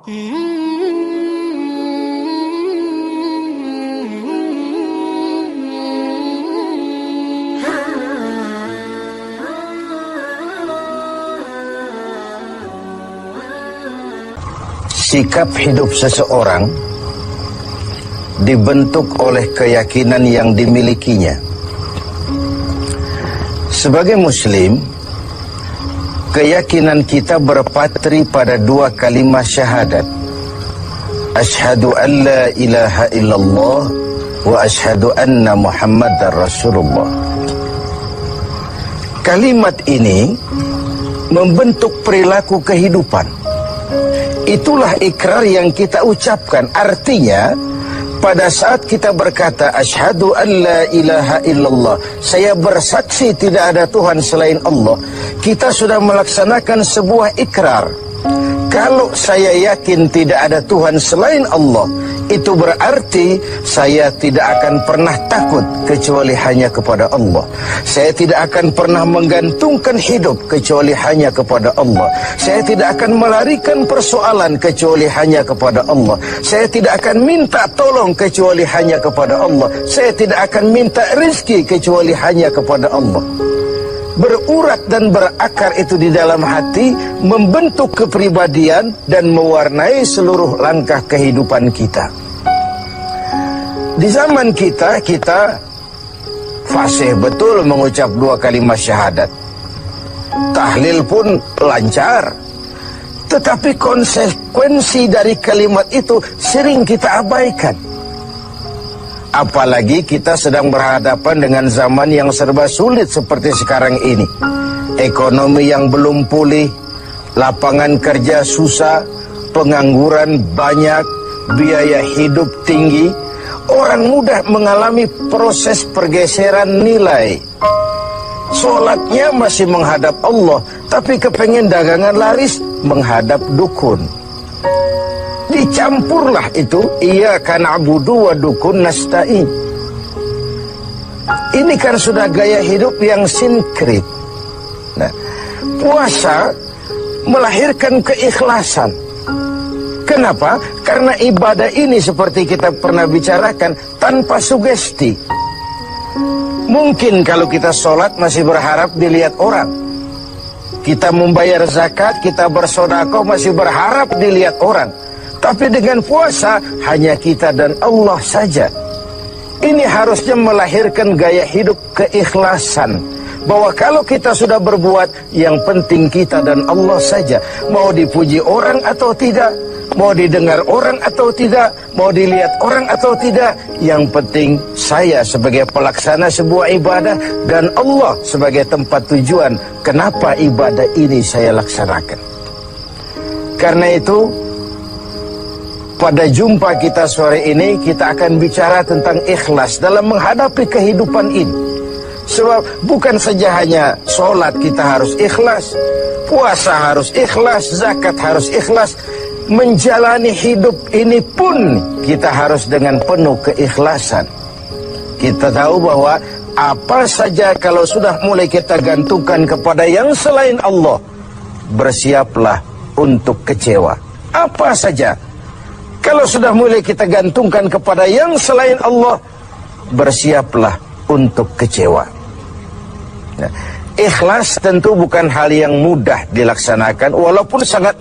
Sikap hidup seseorang dibentuk oleh keyakinan yang dimilikinya. Sebagai muslim, keyakinan kita berpatri pada dua kalimat syahadat. Asyhadu an la ilaha illallah wa asyhadu anna Muhammadar Rasulullah. Kalimat ini membentuk perilaku kehidupan. Itulah ikrar yang kita ucapkan. Artinya, pada saat kita berkata asyhadu an la ilaha illallah, saya bersaksi tidak ada Tuhan selain Allah, kita sudah melaksanakan sebuah ikrar. Kalau saya yakin tidak ada Tuhan selain Allah, itu berarti saya tidak akan pernah takut kecuali hanya kepada Allah. Saya tidak akan pernah menggantungkan hidup kecuali hanya kepada Allah. Saya tidak akan melarikan persoalan kecuali hanya kepada Allah. Saya tidak akan minta tolong kecuali hanya kepada Allah. Saya tidak akan minta rezeki kecuali hanya kepada Allah. Berurat dan berakar itu di dalam hati, membentuk kepribadian dan mewarnai seluruh langkah kehidupan kita. Di zaman kita fasih betul mengucap dua kalimat syahadat. Tahlil pun lancar. Tetapi konsekuensi dari kalimat itu sering kita abaikan. Apalagi kita sedang berhadapan dengan zaman yang serba sulit seperti sekarang ini. Ekonomi yang belum pulih, lapangan kerja susah, pengangguran banyak, biaya hidup tinggi. Orang mudah mengalami proses pergeseran nilai. Sholatnya masih menghadap Allah, tapi kepengen dagangan laris menghadap dukun. Dicampurlah itu, iyyaka na'budu wa dukun nasta'in. Ini kan sudah gaya hidup yang sinkrit. Nah, puasa melahirkan keikhlasan. Kenapa? Karena ibadah ini seperti kita pernah bicarakan tanpa sugesti. Mungkin kalau kita sholat masih berharap dilihat orang. Kita membayar zakat, kita bersedekah masih berharap dilihat orang. Tapi dengan puasa hanya kita dan Allah saja. Ini harusnya melahirkan gaya hidup keikhlasan. Bahwa kalau kita sudah berbuat, yang penting kita dan Allah saja. Mau dipuji orang atau tidak, mau didengar orang atau tidak, mau dilihat orang atau tidak, yang penting saya sebagai pelaksana sebuah ibadah dan Allah sebagai tempat tujuan kenapa ibadah ini saya laksanakan. Karena itu, pada jumpa kita sore ini, kita akan bicara tentang ikhlas dalam menghadapi kehidupan ini. Sebab bukan saja hanya sholat kita harus ikhlas, puasa harus ikhlas, zakat harus ikhlas, menjalani hidup ini pun kita harus dengan penuh keikhlasan. Kita tahu bahwa apa saja kalau sudah mulai kita gantungkan kepada yang selain Allah, bersiaplah untuk kecewa. Apa saja kalau sudah mulai kita gantungkan kepada yang selain Allah, bersiaplah untuk kecewa. Nah, ikhlas tentu bukan hal yang mudah dilaksanakan, walaupun sangat mudah.